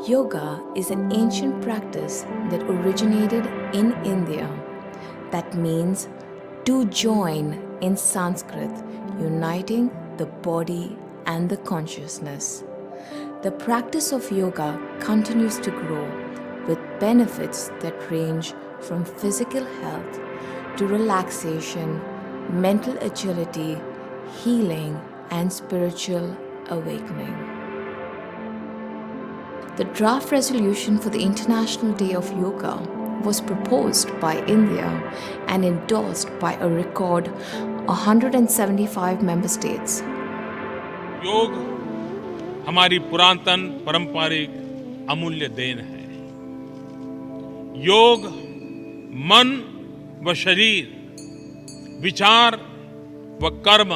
Yoga is an ancient practice that originated in India that means to join in Sanskrit, uniting the body and the consciousness. The practice of yoga continues to grow with benefits that range from physical health to relaxation, mental agility, healing, and spiritual awakening. The draft resolution for the International Day of Yoga was proposed by India and endorsed by a record 175 member states. योग हमारी पुरातन पारंपरिक अमूल्य then है। योग मन व शरीर, विचार व कर्म,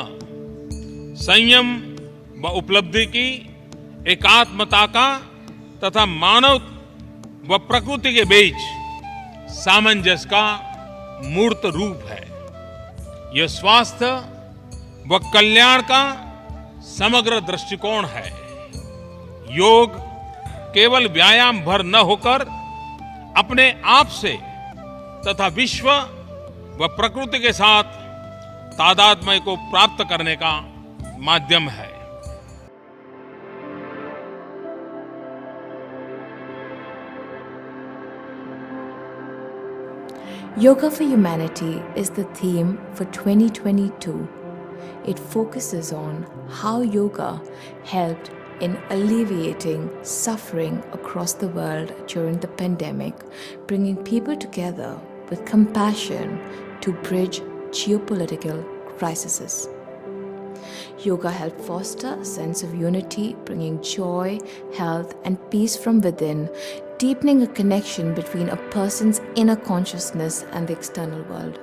संयम व उपलब्धि की एकात्मता का तथा मानव व प्रकृति के बीच सामंजस्य का मूर्त रूप है। यह स्वास्थ्य व कल्याण का समग्र दृष्टिकोण है। योग केवल व्यायाम भर न होकर अपने आप से तथा विश्व व प्रकृति के साथ तादात्म्य को प्राप्त करने का माध्यम है। Yoga for Humanity is the theme for 2022. It focuses on how yoga helped in alleviating suffering across the world during the pandemic, bringing people together with compassion to bridge geopolitical crises. Yoga helped foster a sense of unity, bringing joy, health, and peace from within, deepening a connection between a person's inner consciousness and the external world.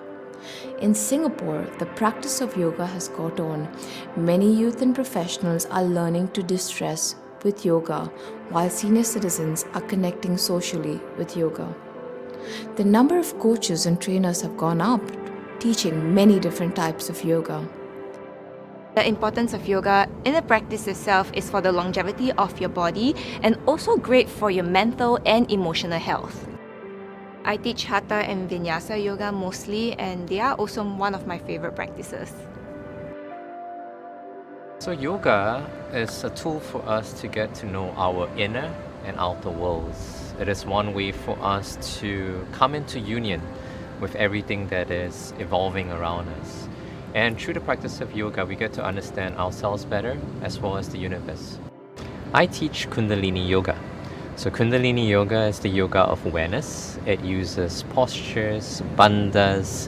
In Singapore, the practice of yoga has caught on. Many youth and professionals are learning to distress with yoga, while senior citizens are connecting socially with yoga. The number of coaches and trainers have gone up, teaching many different types of yoga. The importance of yoga in the practice itself is for the longevity of your body and also great for your mental and emotional health. I teach Hatha and Vinyasa yoga mostly, and they are also one of my favorite practices. So yoga is a tool for us to get to know our inner and outer worlds. It is one way for us to come into union with everything that is evolving around us. And through the practice of yoga, we get to understand ourselves better as well as the universe. I teach Kundalini Yoga. So Kundalini Yoga is the yoga of awareness. It uses postures, bandhas,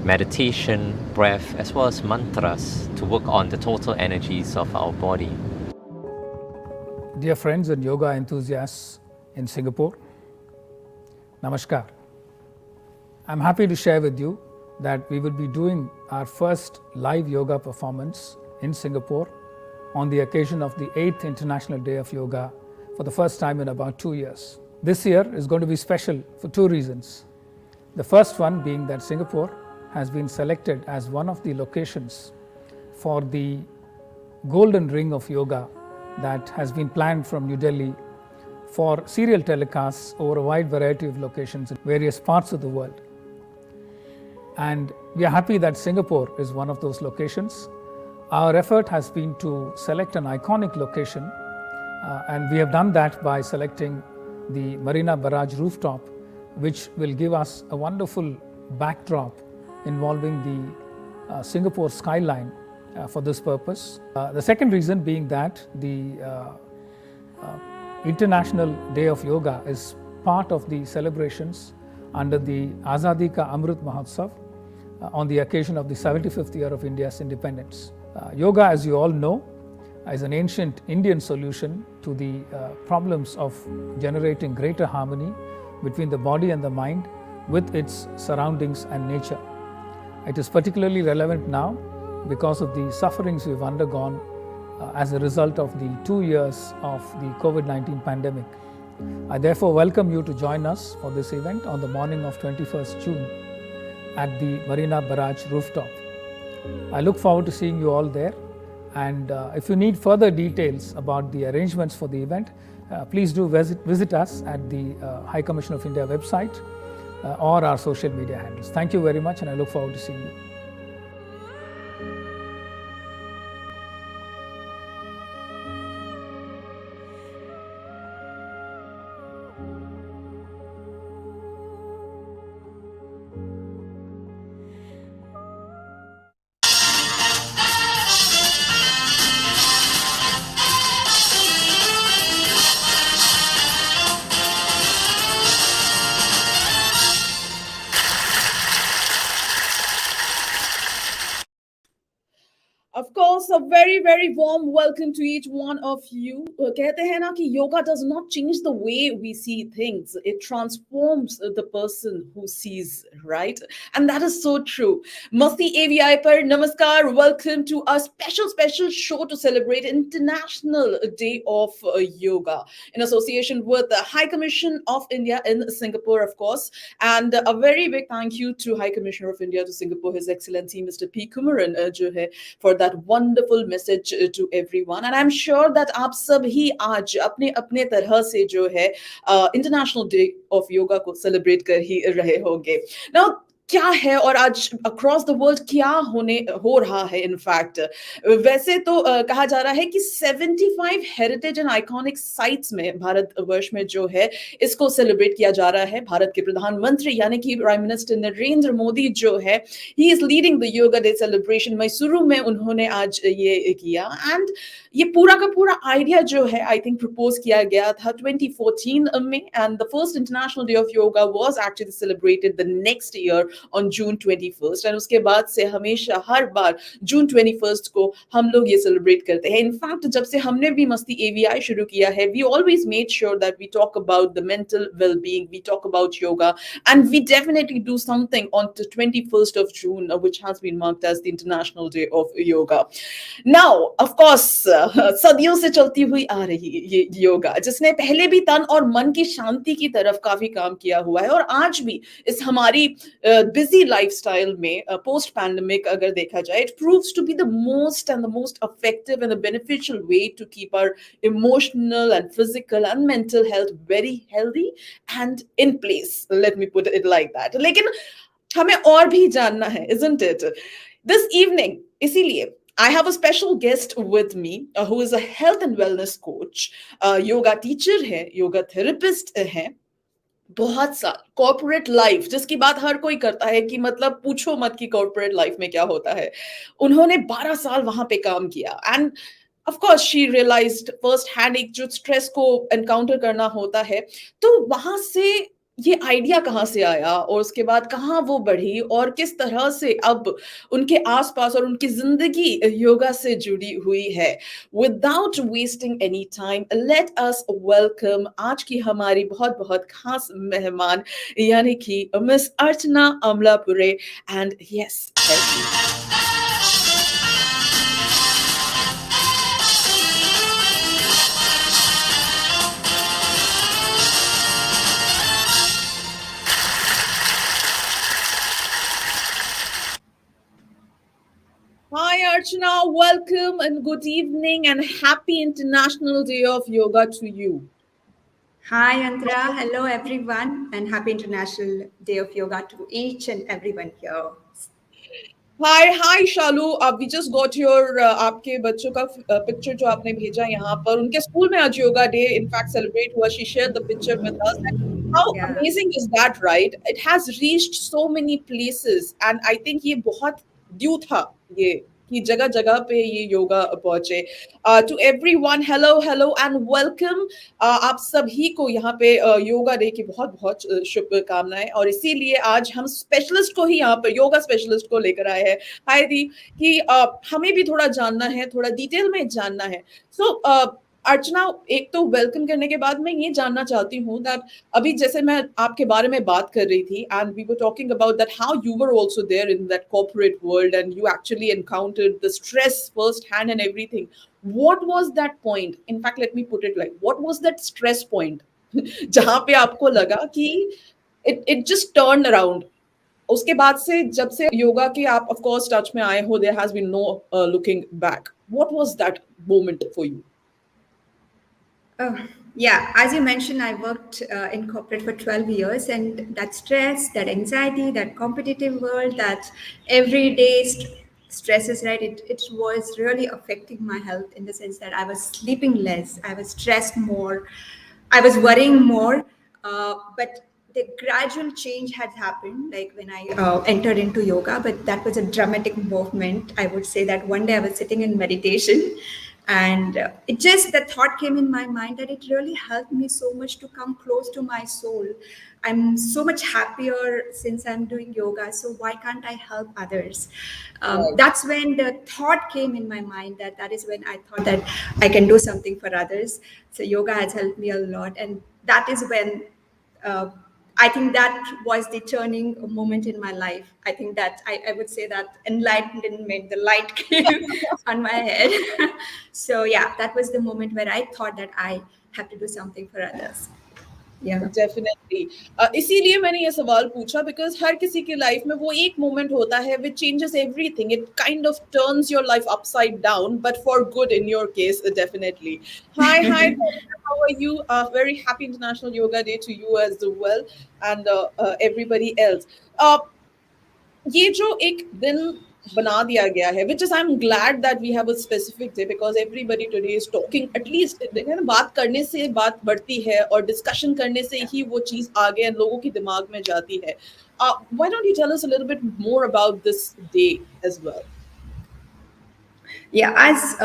meditation, breath, as well as mantras to work on the total energies of our body. Dear friends and yoga enthusiasts in Singapore, Namaskar. I'm happy to share with you that we will be doing our first live yoga performance in Singapore on the occasion of the 8th International Day of Yoga for the first time in about 2 years. This year is going to be special for 2 reasons. The first one being that Singapore has been selected as one of the locations for the Golden Ring of Yoga that has been planned from New Delhi for serial telecasts over a wide variety of locations in various parts of the world. And we are happy that Singapore is one of those locations. Our effort has been to select an iconic location, and we have done that by selecting the Marina Barrage rooftop, which will give us a wonderful backdrop involving the Singapore skyline for this purpose. The second reason being that the International Day of Yoga is part of the celebrations under the Azadi Ka Amrit Mahotsav on the occasion of the 75th year of India's independence. Yoga, as you all know, is an ancient Indian solution to the problems of generating greater harmony between the body and the mind with its surroundings and nature. It is particularly relevant now because of the sufferings we've undergone as a result of the 2 years of the COVID-19 pandemic. I therefore welcome you to join us for this event on the morning of 21st June at the Marina Barrage rooftop. I look forward to seeing you all there, And if you need further details about the arrangements for the event, please do visit us at the High Commission of India website or our social media handles. Thank you very much, and I look forward to seeing you. Of course, a very, very warm welcome to each one of you. कहते हैं ना कि yoga does not change the way we see things. It transforms the person who sees, right? And that is so true. MastiAVI par namaskar. Welcome to a special show to celebrate International Day of Yoga in association with the High Commission of India in Singapore, of course. And a very big thank you to High Commissioner of India to Singapore, His Excellency Mr. P. Kumaran, जो है for that wonderful message to everyone. And I'm sure that आप सब ही आज अपने अपने तरह से जो है इंटरनेशनल डे ऑफ योगा को सेलिब्रेट कर ही रहे होंगे. Now क्या है और आज अक्रॉस द वर्ल्ड क्या हो रहा है इनफैक्ट वैसे तो कहा जा रहा है कि 75 हेरिटेज एंड आइकॉनिक साइट्स में भारतवर्ष में जो है इसको सेलिब्रेट किया जा रहा है. भारत के प्रधानमंत्री यानी कि प्राइम मिनिस्टर नरेंद्र मोदी जो है he is leading the yoga day celebration. Mysuru में उन्होंने आज ये किया एंड ये पूरा का पूरा आइडिया जो है आई थिंक प्रपोज किया गया था 2014 में and the first international day of yoga was actually celebrated the next year on June 21st and उसके बाद से हमेशा हर बार June 21st को हम लोग ये सेलिब्रेट करते हैं. इनफैक्ट जब से हमने भी मस्ती AVI शुरू किया है we always made sure that we talk about the mental well-being, we talk about yoga and we definitely do something on the 21st of June which has been marked as the International Day of Yoga. Now of course सदियों से चलती हुई आ रही ये योगा जिसने पहले भी तन और मन की शांति की तरफ काफी काम किया हुआ है और आज भी इस हमारी busy lifestyle में post pandemic अगर देखा जाए it proves to be the most effective and the beneficial way to keep our emotional and physical and mental health very healthy and in place. Let me put it like that. लेकिन हमें और भी जानना है isn't it? This evening इसीलिए I have a special guest with me who is a health and wellness coach, yoga teacher है, yoga therapist है, बहुत साल कॉर्पोरेट लाइफ जिसकी बात हर कोई करता है कि मतलब पूछो मत कि कॉर्पोरेट लाइफ में क्या होता है. उन्होंने 12 साल वहां पे काम किया and of course she realized first hand एक जो स्ट्रेस को एनकाउंटर करना होता है तो वहां से ये आइडिया कहाँ से आया और उसके बाद कहाँ वो बढ़ी और किस तरह से अब उनके आसपास और उनकी जिंदगी योगा से जुड़ी हुई है. Without wasting any time let us welcome आज की हमारी बहुत बहुत खास मेहमान यानी कि miss Archana Amlapure and yes Hi Archana, welcome and good evening and happy International Day of Yoga to you. Hi Andra, hello everyone and happy International Day of Yoga to each and everyone here. Hi Shalu, we just got your आपके बच्चों का picture जो आपने भेजा यहाँ पर उनके school में आज yoga day in fact celebrate हुआ. She shared the picture with us. How amazing is that, right? It has reached so many places and I think ये बहुत ड्यू था ये कि जगह जगह पे ये योगा पहुंचे. To everyone hello and welcome. आप सभी को यहाँ पे योगा डे की बहुत बहुत शुभकामनाएं और इसीलिए आज हम स्पेशलिस्ट को ही यहाँ पर योगा स्पेशलिस्ट को लेकर आए हैं. हाय दी कि हमें भी थोड़ा जानना है, थोड़ा डिटेल में जानना है. सो अर्चना एक तो वेलकम करने के बाद मैं ये जानना चाहती हूँ दैट अभी जैसे मैं आपके बारे में बात कर रही थी and we were talking about that how you were also there in that corporate world and you actually encountered the stress first hand and everything. What was that point? In fact let me put it like what was that stress point जहां पे आपको लगा कि it just turn around? उसके बाद से जब से योगा के आप ऑफ कोर्स टच में आए हो there has been no looking back. What was that moment for you? Oh, yeah, as you mentioned, I worked in corporate for 12 years, and that stress, that anxiety, that competitive world, that everyday stresses, right? It was really affecting my health in the sense that I was sleeping less, I was stressed more, I was worrying more. But the gradual change had happened, like when I entered into yoga, but that was a dramatic movement. I would say that one day I was sitting in meditation, and it just, the thought came in my mind that it really helped me so much to come close to my soul. I'm so much happier since I'm doing yoga, so why can't I help others? Right. That's when the thought came in my mind, that is when I thought that I can do something for others. So yoga has helped me a lot, and that is when uh, I think that was the turning moment in my life. I think that I would say that enlightenment, the light came on my head. So yeah, that was the moment where I thought that I have to do something for others. Yeah. Definitely इसीलिए मैंने ये सवाल पूछा because हर किसी की life में वो एक मोमेंट होता है विच changes everything it kind of turns your life upside down but for good in your case definitely hi how are you very happy international yoga day to you as well and everybody else uh, ये जो एक दिन बना दिया गया है which is I'm glad that we have a specific day because everybody today is talking at least बात करने से बात बढ़ती है और डिस्कशन करने से ही वो चीज आगे लोगों के दिमाग में जाती है why don't you tell us a little bit more about this day as well. Yeah, as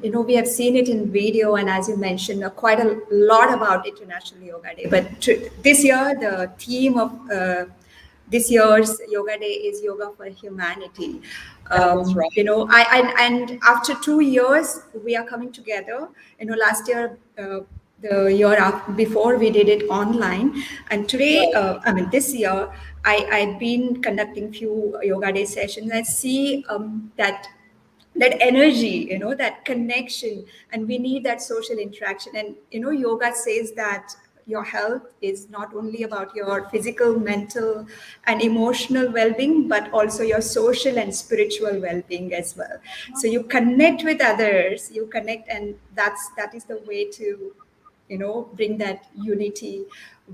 you know, we have seen it in video, and as you mentioned, quite a lot about International Yoga Day. But this year, the theme of this year's Yoga Day is Yoga for Humanity. That's right. You know, and after 2 years, we are coming together. You know, last year. The year before we did it online, and today I mean this year I've been conducting few yoga day sessions. I see that energy, you know, that connection, and we need that social interaction. And you know, yoga says that your health is not only about your physical, mental, and emotional well-being, but also your social and spiritual well-being as well. So you connect with others, you connect, and that is the way to, you know, bring that unity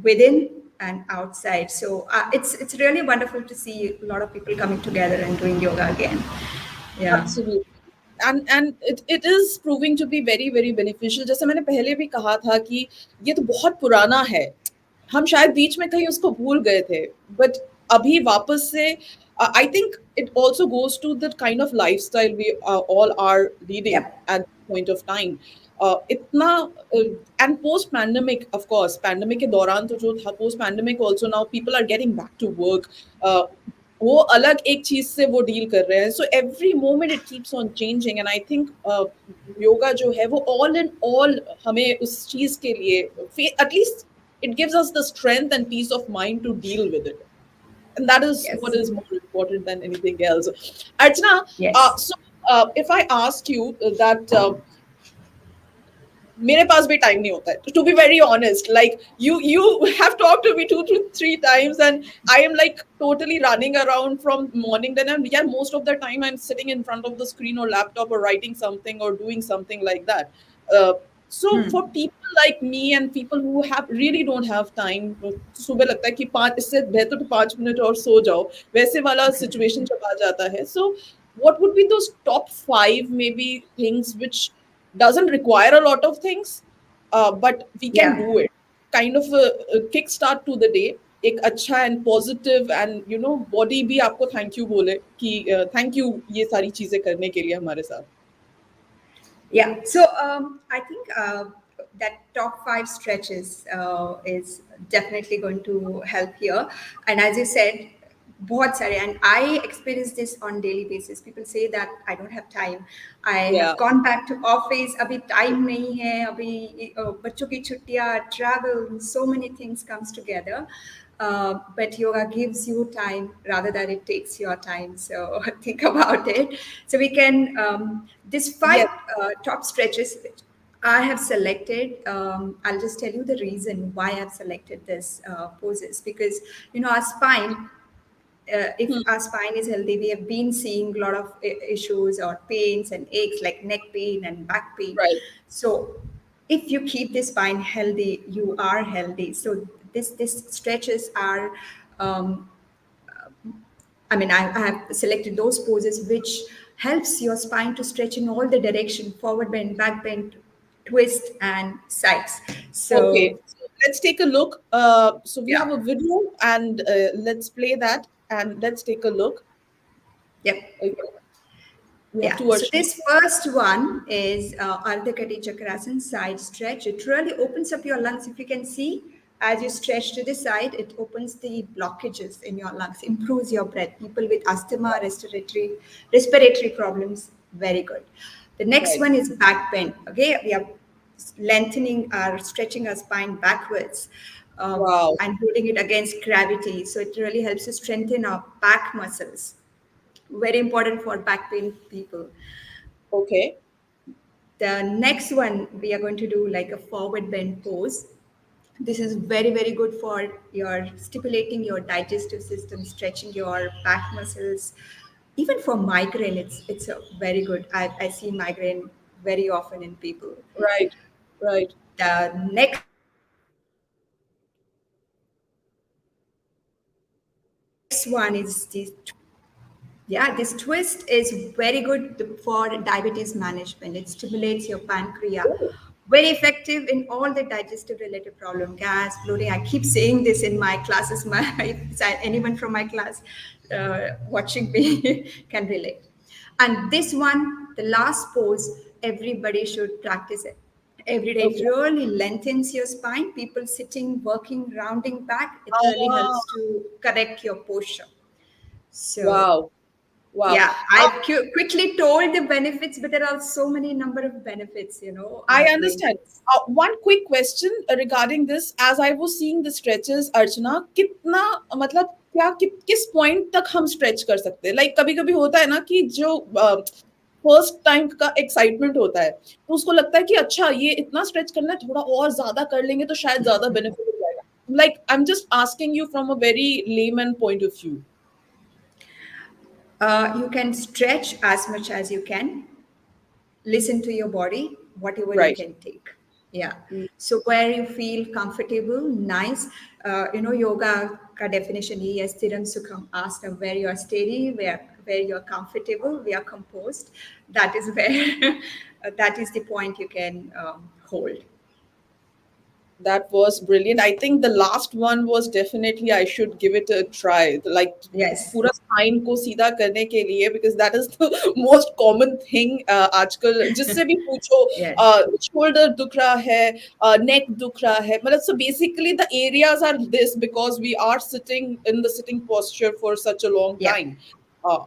within and outside. So it's really wonderful to see a lot of people coming together and doing yoga again. Yeah. Absolutely. And it is proving to be very very beneficial. जैसे मैंने पहले भी कहा था कि ये तो बहुत पुराना है, हम शायद बीच में कहीं उसको भूल गए थे, but अभी वापस से I think it also goes to the kind of lifestyle we all are leading Yep. at this point of time. इतना and post pandemic, of course, pandemic के दौरान तो जो था, post pandemic also now people are getting back to work. वो अलग एक चीज से वो डील कर रहे हैं. So every moment it keeps on changing and I think yoga जो है वो ऑल इन ऑल हमें उस चीज के लिए at least it gives us the strength and peace of mind to deal with it, and that is Yes. what is more important than anything else. Archana, Yes. if I ask you that मेरे पास भी time नहीं होता है to be very honest like you have talked to me 2 to 3 times and I am like totally running around from morning then and yeah most of the time I'm sitting in front of the screen or laptop or writing something or doing something like that. So for people like me and people who have really don't have time, सुबह लगता है कि 5 इससे बेहतर तो 5 minute और सो जाओ, वैसे वाला सिचुएशन जब आ जाता है. So what would be those top 5 maybe things which doesn't require a lot of things, but we can Yeah. do it. Kind of a kickstart to the day. एक अच्छा and positive and you know body भी आपको thank you बोले कि thank you ये सारी चीजें करने के लिए हमारे साथ. Yeah. So I think that top 5 stretches is definitely going to help here. And as you said, बहुत सारे, and I experience this on daily basis. People say that I don't have time. I Yeah. have gone back to office. अभी time नहीं है. अभी बच्चों की छुट्टियाँ, travel, so many things comes together. But yoga gives you time rather than it takes your time. So think about it. So we can these 5 top stretches which I have selected. I'll just tell you the reason why I've selected this poses, because you know our spine if our spine is healthy, we have been seeing a lot of issues or pains and aches like neck pain and back pain. Right. So if you keep the spine healthy, you are healthy. So this stretches are I have selected those poses which helps your spine to stretch in all the direction, forward bend, back bend, twist, and sides. Okay, So so let's take a look. So we have yeah, a video, and let's play that, and let's take a look. yep. Okay. We have Yeah, two so versions. this first one is Ardha Kati Chakrasana side stretch. It really opens up your lungs. If you can see, as you stretch to the side, it opens the blockages in your lungs, improves your breath. People with asthma, respiratory problems, very good. The next Right. one is back bend. Okay, we are lengthening our, stretching our spine backwards. Wow. And holding it against gravity. So it really helps to strengthen our back muscles, very important for back pain people. Okay. The next one, we are going to do like a forward bend pose. This is very, very good for your stimulating your digestive system, stretching your back muscles. Even for migraine, it's a very good. I see migraine very often in people. Right. Right. The next one is this. Yeah, this twist is very good for diabetes management. It stimulates your pancreas. Very effective in all the digestive related problem, gas, bloating. I keep saying this in my classes. Anyone from my class watching me can relate. And this one, the last pose, everybody should practice it every day. It Okay. really lengthens your spine. People sitting, working, rounding back, it really Ah, helps to correct your posture. So wow. Wow. yeah, I've quickly told the benefits, but there are so many number of benefits, I doing understand. this. One quick question regarding this. As I was seeing the stretches, Archana, कितना मतलब क्या किस point तक हम stretch कर सकते हैं? Like कभी कभी होता है ना कि जो फर्स्ट टाइम का एक्साइटमेंट होता है, तो उसको लगता है कि अच्छा ये इतना स्ट्रेच करना है, थोड़ा और ज्यादा कर लेंगे तो शायद ज्यादा बेनिफिट हो जाएगा. Like I'm just asking you from a very layman point of view. You can stretch as much as you can. Listen to your body, whatever you Right. can take. Yeah. So where you feel comfortable, nice. Yoga ka definition ही है स्थिरम सुखम आसनम, where you are steady, where you are comfortable, we are composed. That is where that is the point you can hold. That was brilliant. I think the last one was definitely I should give it a try. Like Yes. पूरा spine को सीधा करने के लिए, because that is the most common thing आजकल जिससे भी पूछो Yes. shoulder दुख रहा है, neck दुख रहा है, मतलब so basically the areas are this because we are sitting in the sitting posture for such a long Yeah. time.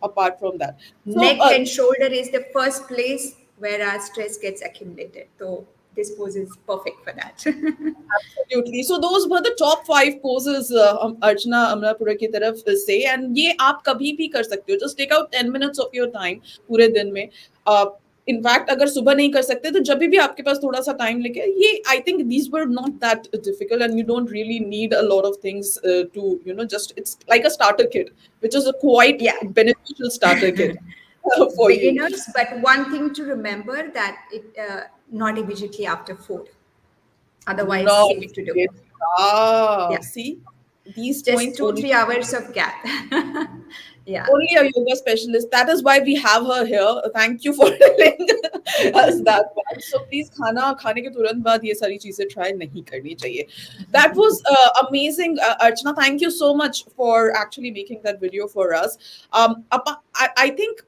Apart from that, so Neck and shoulder is the first place where our stress gets accumulated. So this pose is perfect for that. Absolutely. So those were the top 5 poses Archana Amlapure की तरफ से, and ये आप कभी भी कर सकते हो. Just take out 10 minutes of your time पूरे दिन में. इनफैक्ट अगर सुबह नहीं कर सकते तो जब भी आपके पास थोड़ा सा टाइम लेके ये I think these were not that difficult and you don't really need a lot of things to just it's like a starter kit, which is a quite Yeah. beneficial starter kit for you. Beginners, but one thing to remember that it not immediately after food. Otherwise, No, safe to do. Yeah. see, these Just points 2-3 hours of gap. Yeah. only a yoga specialist. That is why we have her here. Thank you for telling us that part. So please, खाना खाने के तुरंत बाद ये सारी चीजें try नहीं करनी चाहिए. That was amazing, Archana. Thank you so much for actually making that video for us. I think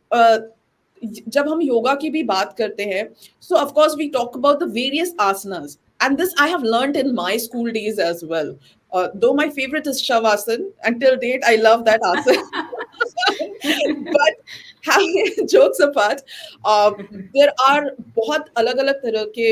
जब हम योगा की भी बात करते हैं, so of course we talk about the various asanas, and this I have learned in my school days as well. Though my favorite is Shavasana, until date I love that asana. But having jokes apart, there are बहुत अलग अलग तरह के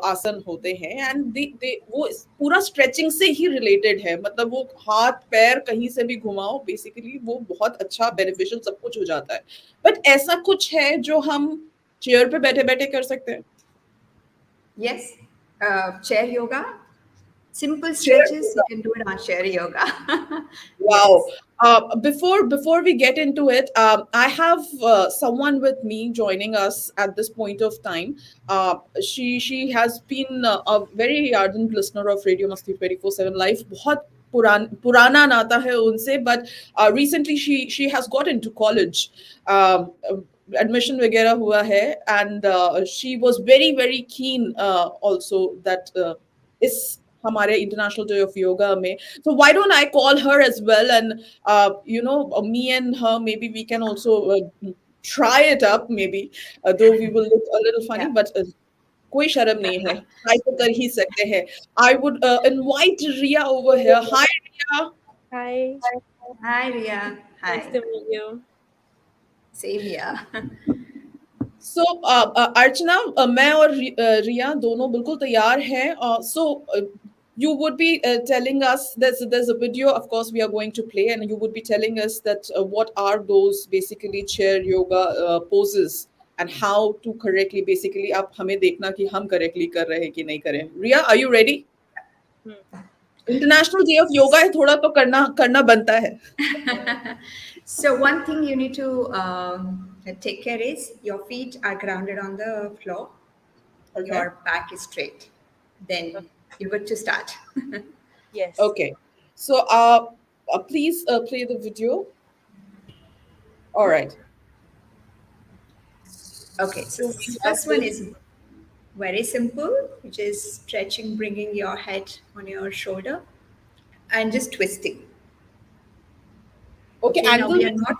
आसन होते हैं, and they वो पूरा स्ट्रेचिंग से ही रिलेटेड है. मतलब वो हाथ पैर कहीं से भी घुमाओ, बेसिकली वो बहुत अच्छा बेनिफिशियल सब कुछ हो जाता है. बट ऐसा कुछ है जो हम चेयर पे बैठे बैठे कर सकते हैं? Yes. Chair yoga. Simple stretches, you can do it on chair yoga. Wow. Yes. Before we get into it, I have someone with me joining us at this point of time. She has been a very ardent listener of Radio Masti 24/7 Live. बहुत पुराना नाता है उनसे, but recently she has got into college. Admission वगैरह हुआ है, and she was very keen also that इस हमारे इंटरनेशनल डे ऑफ योगा में. So why don't I call her as well, and me and her, maybe we can also try it up, maybe, though we will look a little funny, Yeah. but कोई शर्म नहीं है, try तो कर ही सकते हैं. I would invite Ria over here. Hi, Ria. Hi, Hi, Ria. Hi. nice to meet you. Same here. So अर्चना, मैं और रिया दोनों बिल्कुल तैयार हैं. So you would be telling us, there's a video, of course, we are going to play, and you would be telling us that what are those basically chair yoga poses, and how to correctly, basically आप हमें देखना कि हम correctly कर रहे हैं कि नहीं कर रहे हैं. Ria, are you ready? International Day of Yoga है, थोड़ा तो करना बनता है. So one thing you need to take care is your feet are grounded on the floor. Okay. Your back is straight. Then you're good to start. Yes. Okay. So please play the video. All right. Okay, so the first one is very simple, which is stretching, bringing your head on your shoulder and just twisting. Okay, Now angle. we are not.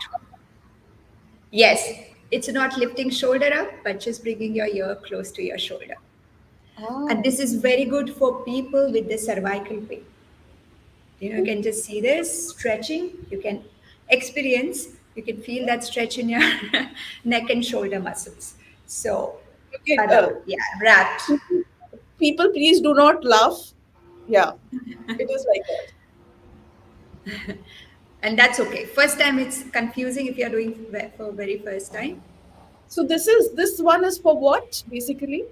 Yes, it's not lifting shoulder up, but just bringing your ear close to your shoulder. And this is very good for people with the cervical pain. You can just see this stretching. You can experience, you can feel that stretch in your neck and shoulder muscles. So, Okay, wrapped. people, please do not laugh. Yeah, it is like that. And that's okay. First time it's confusing if you're doing for very first time. So this one is for what, basically?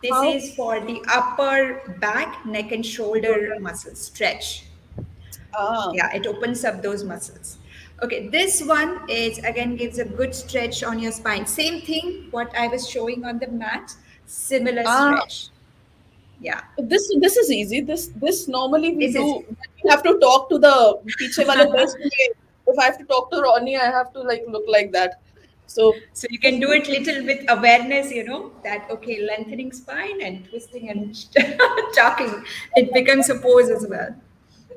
This is for the upper back, neck and shoulder muscles stretch. Yeah, it opens up those muscles. Okay, this one is again gives a good stretch on your spine. Same thing what I was showing on the mat, similar stretch. Yeah. This is easy. This normally we This do. is- We have to talk to the पीछे वाले desk में. If I have to talk to Ronnie, I have to look like that. So you can do it little with awareness, that okay, lengthening spine and twisting and talking. It becomes a pose as well.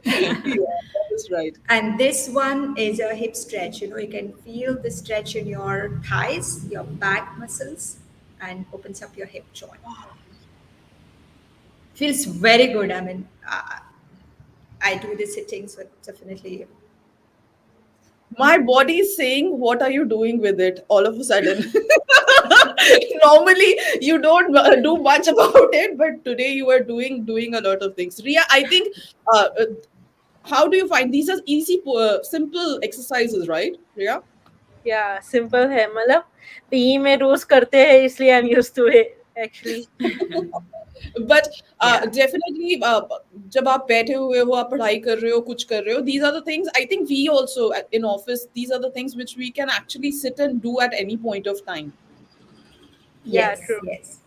yeah, that is right. And this one is a hip stretch. You can feel the stretch in your thighs, your back muscles, and opens up your hip joint. Feels very good. I mean, I do the sitting, so definitely. My body is saying, what are you doing with it all of a sudden? Normally you don't do much about it, but today you are doing a lot of things. Ria, I think how do you find these are easy simple exercises, right, Ria? Yeah, simple है, मतलब P में रोज करते हैं इसलिए I'm used to it actually. But definitely जब आप बैठे हुए हो, आप पढ़ाई कर रहे हो, कुछ कर रहे हो, these are the things I think we also in office, these are the things which we can actually sit and do at any point of time. Yeah, Yes, true. yes.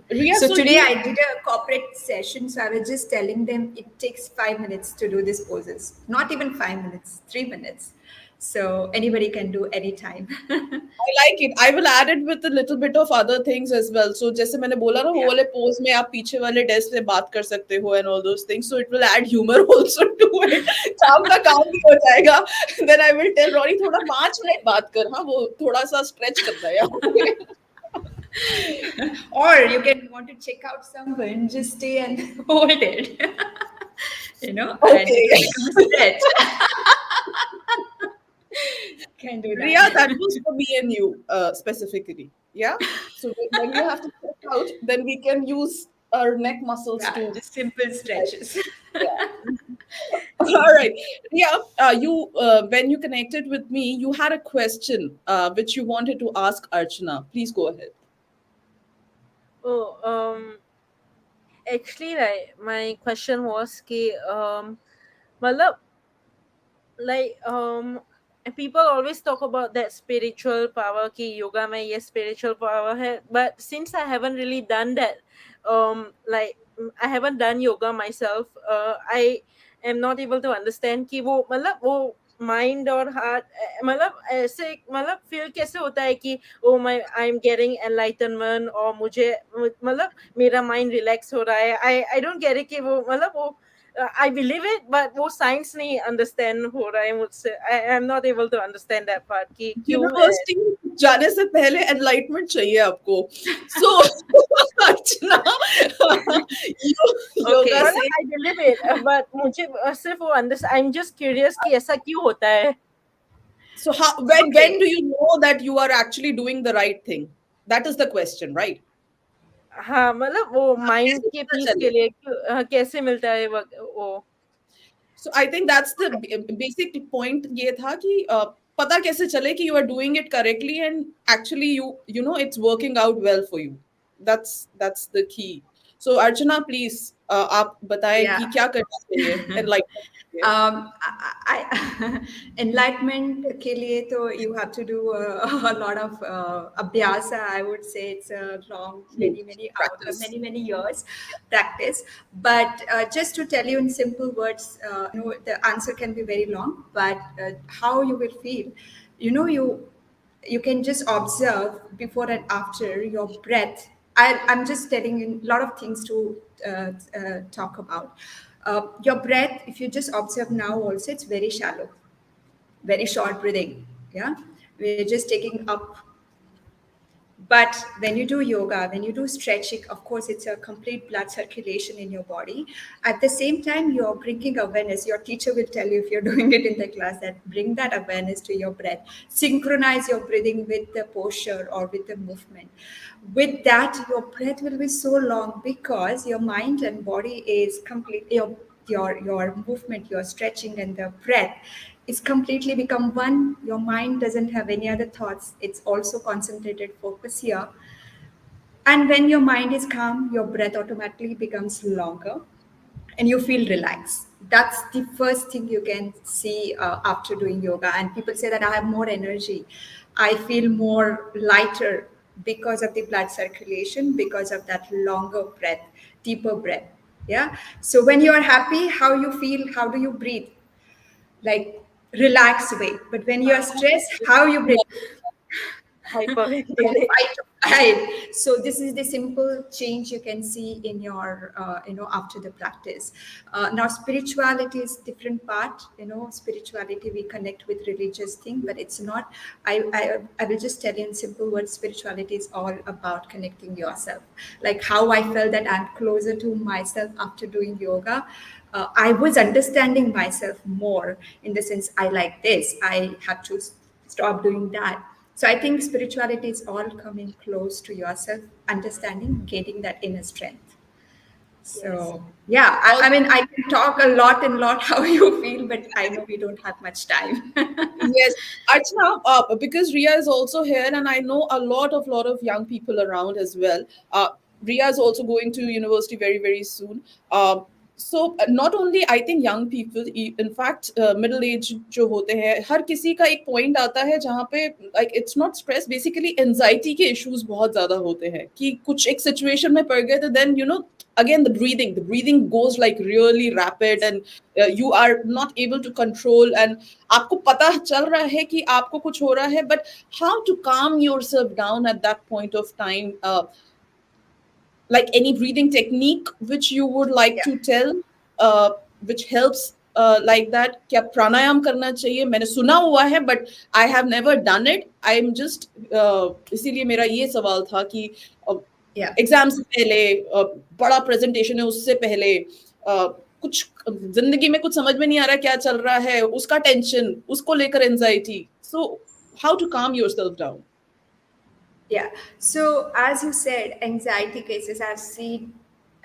Ria, So today I did a corporate session, so I was just telling them it takes 5 minutes to do these poses. Not even 5 minutes, 3 minutes. So anybody can do anytime. I like it. I will add it with a little bit of other things as well. So जैसे मैंने बोला ना, वो वाले pose में आप पीछे वाले desk से बात कर सकते हो and all those things. So it will add humor also to it. काम का काम भी हो जाएगा. Then I will tell Ronnie थोड़ा 5 मिनट बात कर, हाँ वो थोड़ा सा stretch करता है यहाँ. Or you can want to check out someone, just stay and hold it. And it becomes a stretch. Can do that. Ria, that was for me and you specifically. Yeah. So when you have to check out, then we can use our neck muscles Yeah, to. just simple stretches. All right. Yeah. You when you connected with me, you had a question which you wanted to ask Archana. Please go ahead. Oh, actually, like, my question was कि मतलब like people always talk about that spiritual power कि yoga में ये spiritual power है, but since I haven't really done that, like I haven't done yoga myself, I am not able to understand कि वो मतलब वो mind और heart मतलब ऐसे मतलब feel कैसे होता है कि oh my I'm getting enlightenment और मुझे मतलब मेरा mind relax हो रहा है. I don't get it कि वो मतलब वो I believe it, but वो science नहीं understand हो रहा है मुझसे. I am not able to understand that part कि क्यों यूनिवर्सिटी जाने से पहले एनलाइटमेंट चाहिए आपको. So अर्चना, okay योगा मतलब से. I believe it, but मुझे सिर्फ वो I'm just curious कि ऐसा क्यों होता है. So when Okay. do you know that you are actually doing the right thing? That is the question, right? हाँ मतलब वो mind कैसे के पता peace के चले? लिए कैसे मिलता है वो So I think that's the basic point ये था कि पता कैसे चले कि you are doing it correctly and actually you know it's working out well for you. That's the key. So Archana, please आप बताएं कि Yeah. क्या करना चाहिए enlightenment के लिए. Enlightenment के लिए तो you have to do a lot of abhyasa. I would say it's a long, many Practice. many years practice. But just to tell you in simple words, the answer can be very long, but how you will feel, you can just observe before and after your breath. I'm just telling you a lot of things to talk about. Your breath, if you just observe now, also it's very shallow, very short breathing. Yeah, we're just taking up. But when you do yoga, when you do stretching, of course, it's a complete blood circulation in your body. At the same time, you're bringing awareness. Your teacher will tell you if you're doing it in the class that bring that awareness to your breath. Synchronize your breathing with the posture or with the movement. With that, your breath will be so long because your mind and body is complete. Your movement, your stretching, and the breath is completely become one. Your mind doesn't have any other thoughts. It's also concentrated focus here. And when your mind is calm, your breath automatically becomes longer and you feel relaxed. That's the first thing you can see after doing yoga. And people say that I have more energy. I feel more lighter because of the blood circulation, because of that longer breath, deeper breath. Yeah. So when you are happy, how you feel, how do you breathe? Like relaxed way. But when you are stressed, how you breathe? From hyperventilate. fight to flight. So this is the simple change you can see in your, after the practice. Now spirituality is different part. Spirituality we connect with religious thing, but it's not. I will just tell you in simple words. Spirituality is all about connecting yourself. Like how I felt that I'm closer to myself after doing yoga. I was understanding myself more in the sense I like this. I have to stop doing that. So I think spirituality is all coming close to yourself, understanding, getting that inner strength. So yeah, I mean I can talk a lot and lot how you feel, but I know we don't have much time. Yes, Archana, because Ria is also here, and I know a lot of young people around as well. Ria is also going to university very soon. So not only I think young people, in fact, middle age जो होते हैं, हर किसी का एक point आता है जहाँ पे like it's not stress, basically anxiety के issues बहुत ज़्यादा होते हैं कि कुछ एक situation में पड़ गए तो then again the breathing goes like really rapid and you are not able to control and आपको पता चल रहा है कि आपको कुछ हो रहा है, but how to calm yourself down at that point of time, like any breathing technique which you would like Yeah. to tell, which helps like that. क्या प्राणायाम करना चाहिए? मैंने सुना हुआ है but I have never done it. I'm just इसीलिए मेरा ये सवाल था कि Yeah. एग्जाम से पहले बड़ा प्रेजेंटेशन है उससे पहले कुछ जिंदगी में कुछ समझ में नहीं आ रहा क्या चल रहा है, उसका टेंशन, उसको लेकर anxiety. So how to calm yourself down? Yeah. So as you said, anxiety cases I've seen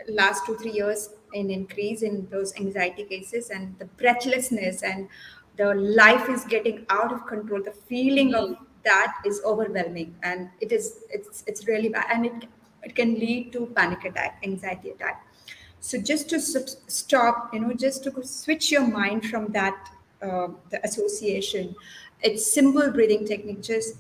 last 2 3 years in increase in those anxiety cases and the breathlessness and the life is getting out of control. The feeling of that is overwhelming and it's really bad and it can lead to panic attack, anxiety attack. So just to stop, just to switch your mind from that, the association. It's simple breathing technique. Just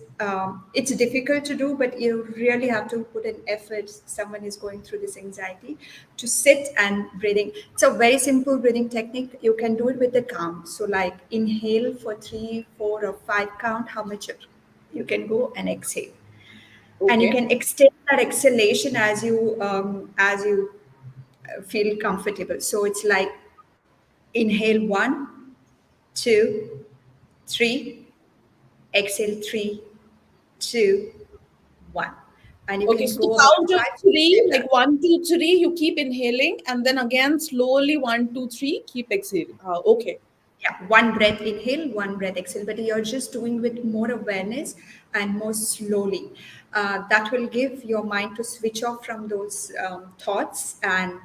it's difficult to do, but you really have to put an effort. Someone is going through this anxiety to sit and breathing. It's a very simple breathing technique. You can do it with the count. So like inhale for 3, 4, or 5 count. How much you can go and exhale, and you Okay. can extend that exhalation as you feel comfortable. So it's like inhale 1, 2, 3, exhale 3, 2, 1. And you Okay, can so the go about count of 5 minutes three, later. like 1, 2, 3, you keep inhaling, and then again slowly 1, 2, 3, keep exhaling. Okay. Yeah, one breath inhale, one breath exhale, but you're just doing with more awareness and more slowly. That will give your mind to switch off from those thoughts and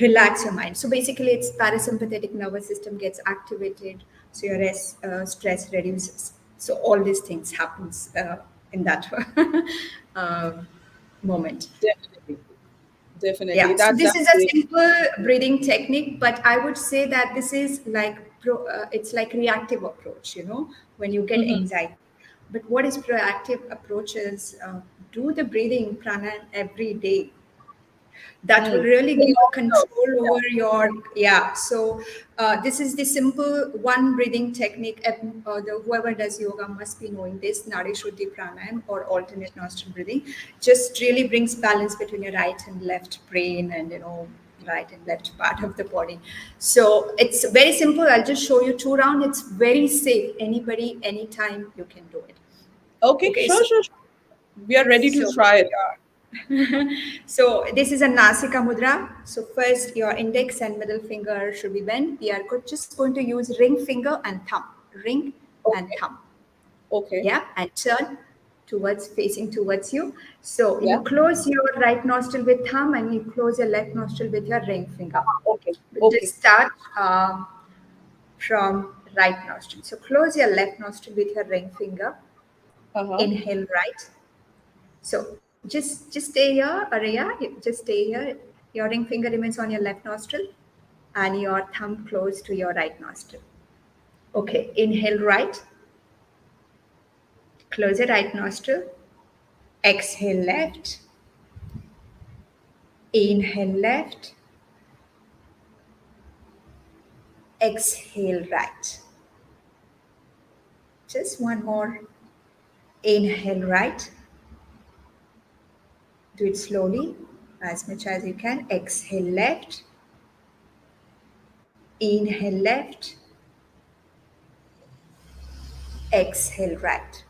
relax your mind. So basically, it's parasympathetic nervous system gets activated, so your stress reduces. So all these things happens in that uh, moment. Definitely. Definitely. Yeah, so this That's is a great. simple breathing technique, but I would say that this is like it's like reactive approach, when you get Mhm. anxiety. But what is proactive approach is do the breathing pranayama every day. That will Mm. really The give long term. control Yeah. over your, yeah. So this is the simple one breathing technique. Whoever does yoga must be knowing this nadi shuddhi pranayam or alternate nostril breathing. Just really brings balance between your right and left brain, and right and left part of the body. So it's very simple. I'll just show you 2 rounds. It's very safe. Anybody, anytime you can do it. Okay, Okay, sure, so sure, sure. We are ready to so try it. so this is a Nasika mudra. So first your index and middle finger should be bent. We are just going to use ring finger and thumb. Ring and Okay. thumb. Okay. Yeah, and turn facing towards you. So you Yeah. close your right nostril with thumb and you close your left nostril with your ring finger. Okay. We'll Okay. just start from right nostril. So close your left nostril with your ring finger. Uh-huh. Inhale right. So just stay here, Arya. Just stay here. Your ring finger remains on your left nostril and your thumb close to your right nostril. Okay, inhale right, close your right nostril, exhale left, inhale left, exhale right. Just one more. Inhale right, do it slowly as much as you can. Exhale left, inhale left, exhale right.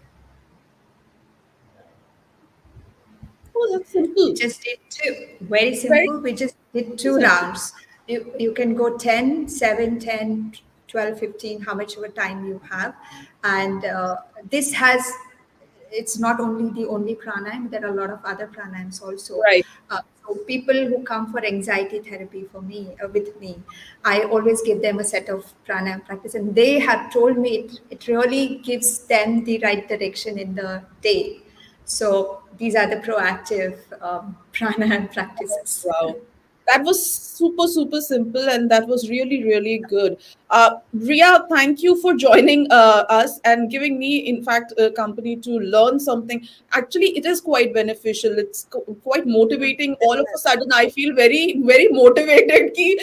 Oh, that's We simple. just did two. Very Very, simple. We just did very two simple. rounds. You can go 10, 7, 10, 12, 15, how much of a time you have. And this has, it's not only the only pranayam, there are a lot of other pranayams also. Right. So people who come for anxiety therapy with me, I always give them a set of pranayam practice, and they have told me it really gives them the right direction in the day. So these are the proactive pranayama practices. Wow. That was super, super simple, and that was really, really good. Ria, thank you for joining us and giving me, in fact, a company to learn something. Actually, it is quite beneficial. It's quite motivating. All of a sudden, I feel very, very motivated. Ki,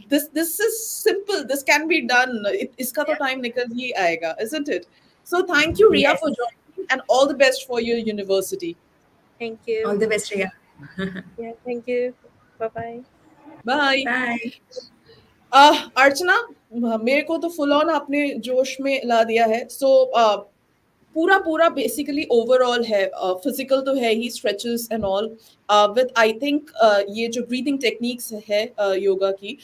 this is simple. This can be done. Iska to Yeah. time nikal hi aayega, isn't it? So, thank you, Ria, Yes. for joining, and all the best for your university. Thank All you. the best, Riya. Yeah, thank you. Bye bye. Bye. Bye. अर्चना, मेरे को तो full on आपने जोश में ला दिया है. सो पूरा पूरा बेसिकली ओवरऑल है. फिजिकल तो है ही, stretches and all, with I think ये जो ब्रीदिंग टेक्निक्स है योगा की,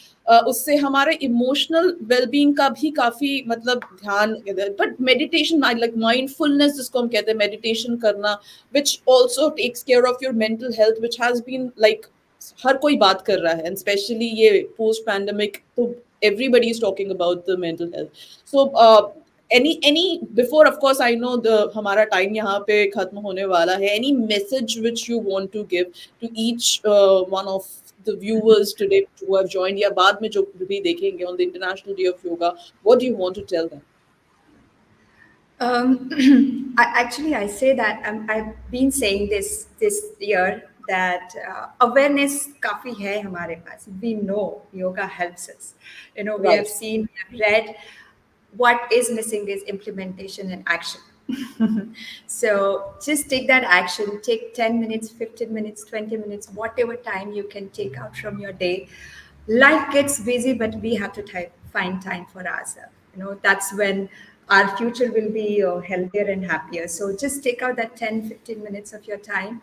उससे हमारे इमोशनल वेलबींग का भी काफी मतलब ध्यान. बट मेडिटेशन, लाइक माइंडफुलनेस जिसको हम कहते हैं, मेडिटेशन करना, which also takes care of your mental health, which has been like हर कोई बात कर रहा है, एंड स्पेशली ये पोस्ट पैंडेमिक तो everybody is talking about the mental health. So any before, of course, I know the हमारा time यहाँ पे खत्म होने वाला है. Any message which you want to give to each one of the viewers today who have joined या बाद में जो भी देखेंगे on the International Day of Yoga, what do you want to tell them? I say that I've been saying this year that awareness काफी है हमारे पास. We know yoga helps us. You know, we have Right. seen, we have read. What is missing is implementation and action. So just take that action. Take 10 minutes, 15 minutes, 20 minutes, whatever time you can take out from your day. Life gets busy, but we have to find time for ourselves. You know, that's when our future will be healthier and happier. So just take out that 10, 15 minutes of your time.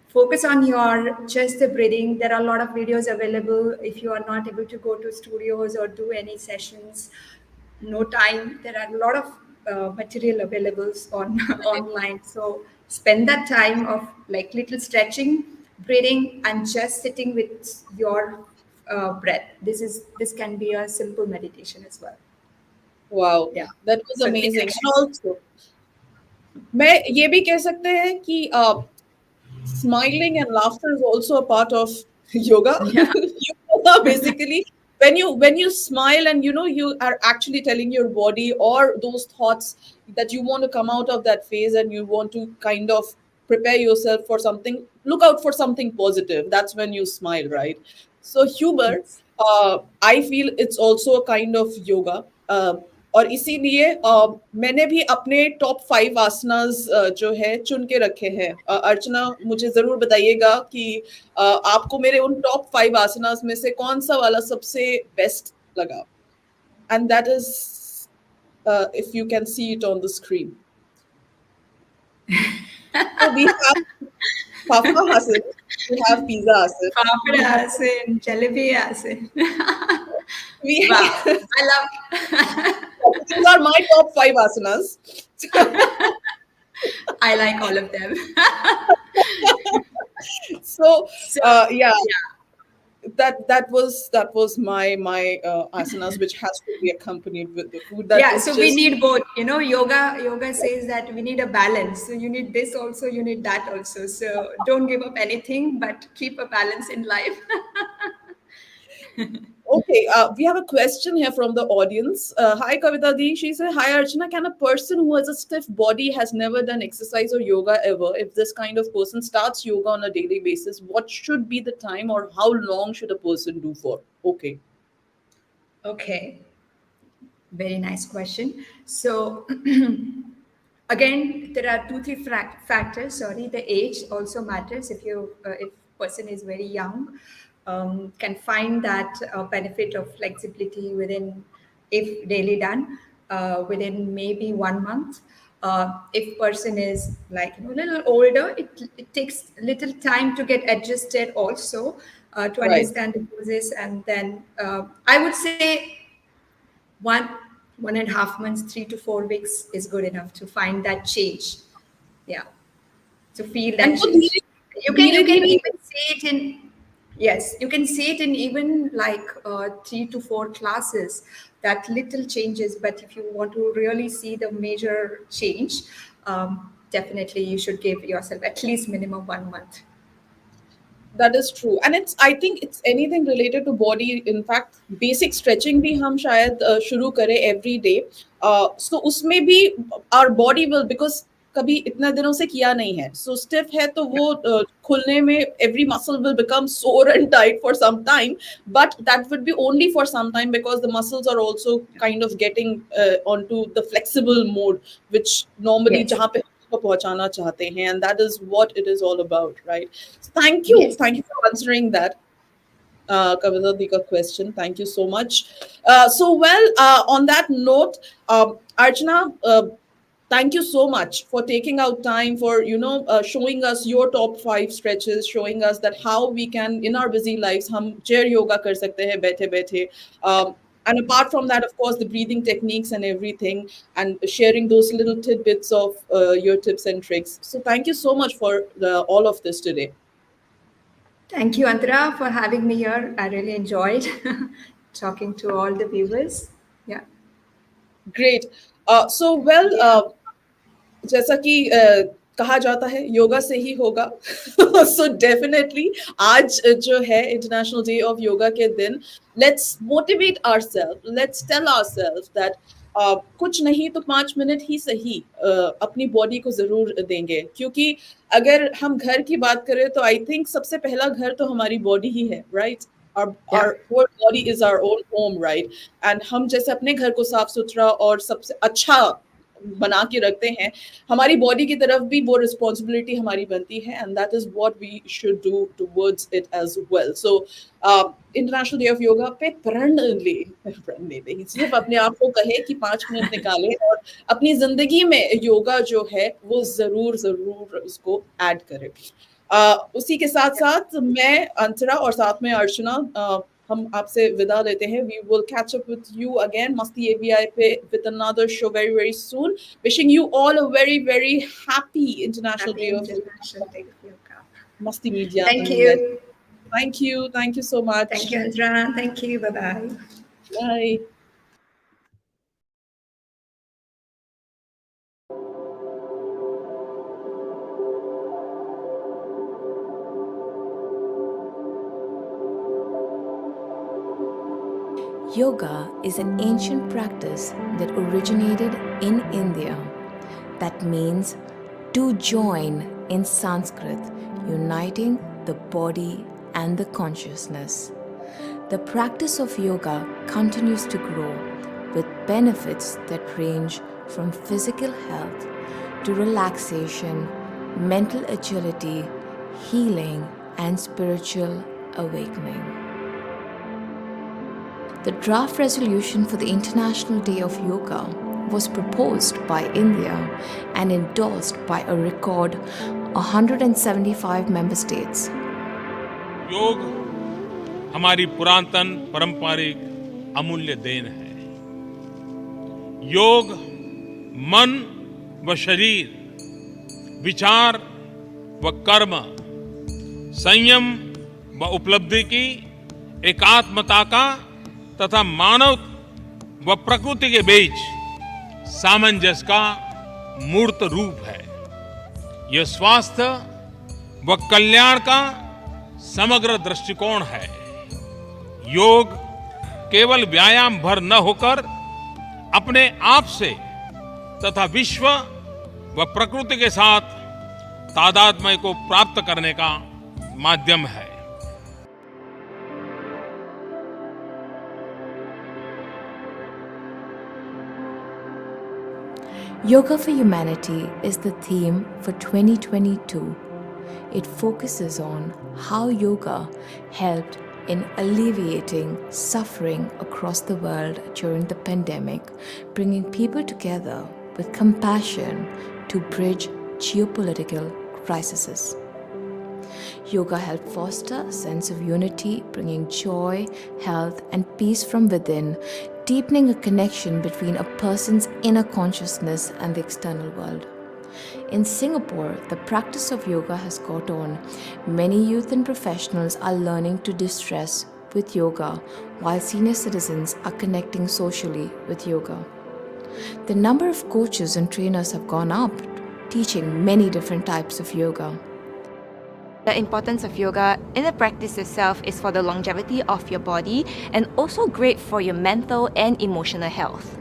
Focus on your just the breathing. There are a lot of videos available. If you are not able to go to studios or do any sessions, no time, there are a lot of material available on online. So spend that time of like little stretching, breathing, and just sitting with your breath. This can be a simple meditation as well. Wow, Yeah. that was So take amazing. action. And also, मैं ये भी कह सकते हैं कि smiling and laughter is also a part of yoga. Yeah. Yoga basically, when you smile and you are actually telling your body or those thoughts that you want to come out of that phase and you want to kind of prepare yourself for something, look out for something positive. That's when you smile, right? So humor, Yes. I feel it's also a kind of yoga. और इसीलिए मैंने भी अपने top 5 आसनास जो है चुन के रखे हैं. अर्चना, मुझे जरूर बताइएगा कि आपको मेरे उन टॉप 5 आसनास में से कौन सा वाला सबसे बेस्ट लगा. And that is if you can see it on the screen. So we have Fafa Hassan, we have Pizza Hassan, Papad asin, jalebi asin. we Wow. have, I love these are my top 5 asanas. I like all of them. So So yeah, yeah. that was my asanas, which has to be accompanied with the food. That Yeah, is so we just need both. You know, yoga says that we need a balance. So you need this also, you need that also. So don't give up anything, but keep a balance in life. okay. We have a question here from the audience. Hi Kavita Di, she said, "Hi Archana, can a person who has a stiff body, has never done exercise or yoga ever, if this kind of person starts yoga on a daily basis, what should be the time or how long should a person do for?" Okay. Okay, very nice question. So again, there are 2, 3 factors. Sorry, the age also matters. If person is very young, can find that benefit of flexibility within, if daily done, within maybe 1 month. If person is like a little older, it takes little time to get adjusted also, to Right. understand the process, and then I would say 1.5 months, 3 to 4 weeks is good enough to find that change. Yeah, to feel that And वो change. You can धीरे even see it in, yes, you can see it in even like 3 to 4 classes, that little changes. But if you want to really see the major change, definitely you should give yourself at least minimum 1 month. That is true, and I think it's anything related to body. In fact, basic stretching भी हम शायद शुरू करें every day. So उसमें भी our body will, because कभी इतना दिनों से किया नहीं है, so stiff है तो वो खुलने में every muscle will become sore and tight for some time, but that would be only for some time because the muscles are also kind of getting onto the flexible mode, which normally Yes. जहाँ पे को पहुंचाना चाहते हैं, and that is what it is all about, right? So thank Yes. you for answering that, Kavita Dika question. Thank you so much. So well, on that note, Archana, thank you so much for taking out time for showing us your top 5 stretches, showing us that how we can in our busy lives हम chair yoga कर सकते हैं बैठे बैठे. And apart from that, of course, the breathing techniques and everything, and sharing those little tidbits of your tips and tricks. So thank you so much for all of this today. Thank you, Antara, for having me here. I really enjoyed talking to all the viewers. Yeah. Great. जैसा कि कहा जाता है योगा से ही होगा so definitely आज जो है इंटरनेशनल डे ऑफ योगा के दिन let's motivate ourselves let's tell ourselves that कुछ नहीं तो 5 मिनट ही सही अपनी बॉडी को जरूर देंगे क्योंकि अगर हम घर की बात करें तो आई थिंक सबसे पहला घर तो हमारी बॉडी ही है right our whole body is our own home right and हम जैसे अपने घर को साफ सुथरा और सबसे अच्छा बना के रखते हैं हमारी बॉडी की तरफ भी वो रिस्पॉन्सिबिलिटी हमारी बनती है and that is what we should do towards it as well so international day of yoga पे प्रण ले सिर्फ अपने आप को कहे कि 5 मिनट निकालें और अपनी जिंदगी में योगा जो है वो जरूर उसको ऐड करें उसी के साथ साथ मैं अंतरा और साथ में अर्चना हम आपसे विदा लेते हैं we will catch up with you again Masti AVI पे with another show very very soon wishing you all a very very happy international day of Masti media thank you so much thank you Andra thank you bye Yoga is an ancient practice that originated in India. That means to join in Sanskrit, uniting the body and the consciousness. The practice of yoga continues to grow with benefits that range from physical health to relaxation, mental agility, healing, and spiritual awakening. The draft resolution for the International Day of Yoga was proposed by India and endorsed by a record 175 member states. योग हमारी पुरातन पारंपरिक अमूल्य then है। योग मन व शरीर, विचार व कर्म, संयम व उपलब्धि की एकात्मता का तथा मानव व प्रकृति के बीच सामंजस्य का मूर्त रूप है। यह स्वास्थ्य व कल्याण का समग्र दृष्टिकोण है। योग केवल व्यायाम भर न होकर अपने आप से तथा विश्व व प्रकृति के साथ तादात्म्य को प्राप्त करने का माध्यम है। Yoga for Humanity is the theme for 2022. It focuses on how yoga helped in alleviating suffering across the world during the pandemic, bringing people together with compassion to bridge geopolitical crises. Yoga helped foster a sense of unity, bringing joy, health, and peace from within, deepening a connection between a person's inner consciousness and the external world. In Singapore, the practice of yoga has caught on. Many youth and professionals are learning to distress with yoga, while senior citizens are connecting socially with yoga. The number of coaches and trainers have gone up, teaching many different types of yoga. The importance of yoga in the practice itself is for the longevity of your body and also great for your mental and emotional health.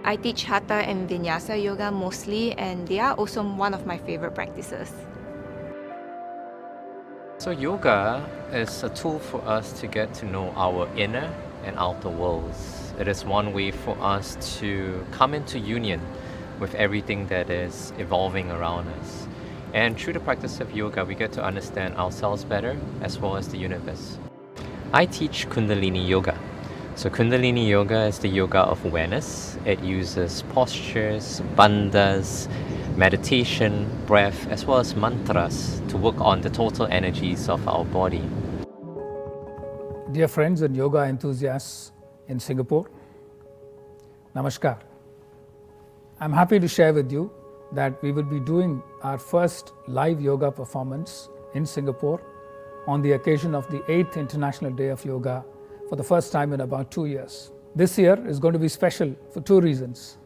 I teach Hatha and Vinyasa yoga mostly, and they are also one of my favorite practices. So yoga is a tool for us to get to know our inner and outer worlds. It is one way for us to come into union with everything that is evolving around us. And through the practice of yoga, we get to understand ourselves better as well as the universe. I teach Kundalini Yoga. So Kundalini Yoga is the yoga of awareness. It uses postures, bandhas, meditation, breath, as well as mantras to work on the total energies of our body. Dear friends and yoga enthusiasts in Singapore, Namaskar. I'm happy to share with you that we will be doing our first live yoga performance in Singapore on the occasion of the 8th International Day of Yoga for the first time in about 2 years. This year is going to be special for 2 reasons.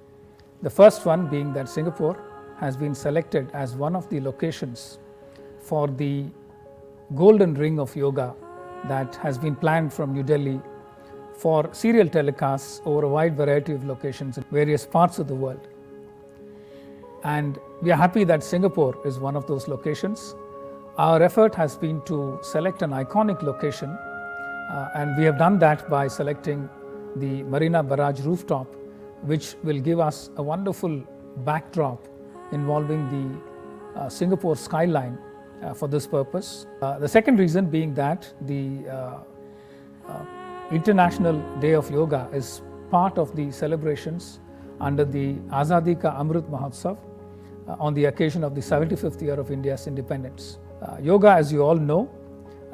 The first one being that Singapore has been selected as one of the locations for the golden ring of yoga that has been planned from New Delhi for serial telecasts over a wide variety of locations in various parts of the world. And we are happy that Singapore is one of those locations. Our effort has been to select an iconic location, and we have done that by selecting the Marina Barrage rooftop, which will give us a wonderful backdrop involving the Singapore skyline for this purpose. The second reason being that the International Day of Yoga is part of the celebrations under the Azadi Ka Amrit Mahotsav on the occasion of the 75th year of India's independence. Yoga, as you all know,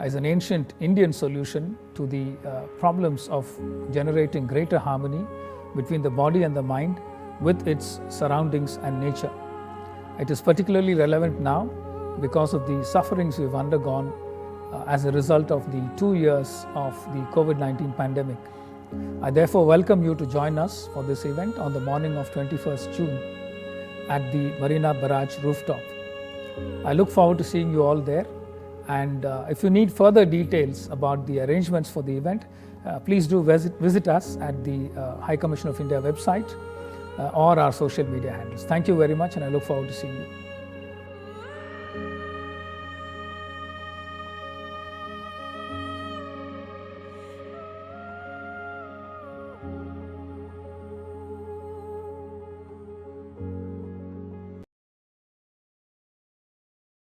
is an ancient Indian solution to the problems of generating greater harmony between the body and the mind with its surroundings and nature. It is particularly relevant now because of the sufferings we've undergone as a result of the 2 years of the COVID-19 pandemic. I therefore welcome you to join us for this event on the morning of 21st June at the Marina Barrage rooftop. I look forward to seeing you all there, and if you need further details about the arrangements for the event, please do visit us at the High Commission of India website or our social media handles. Thank you very much, and I look forward to seeing you.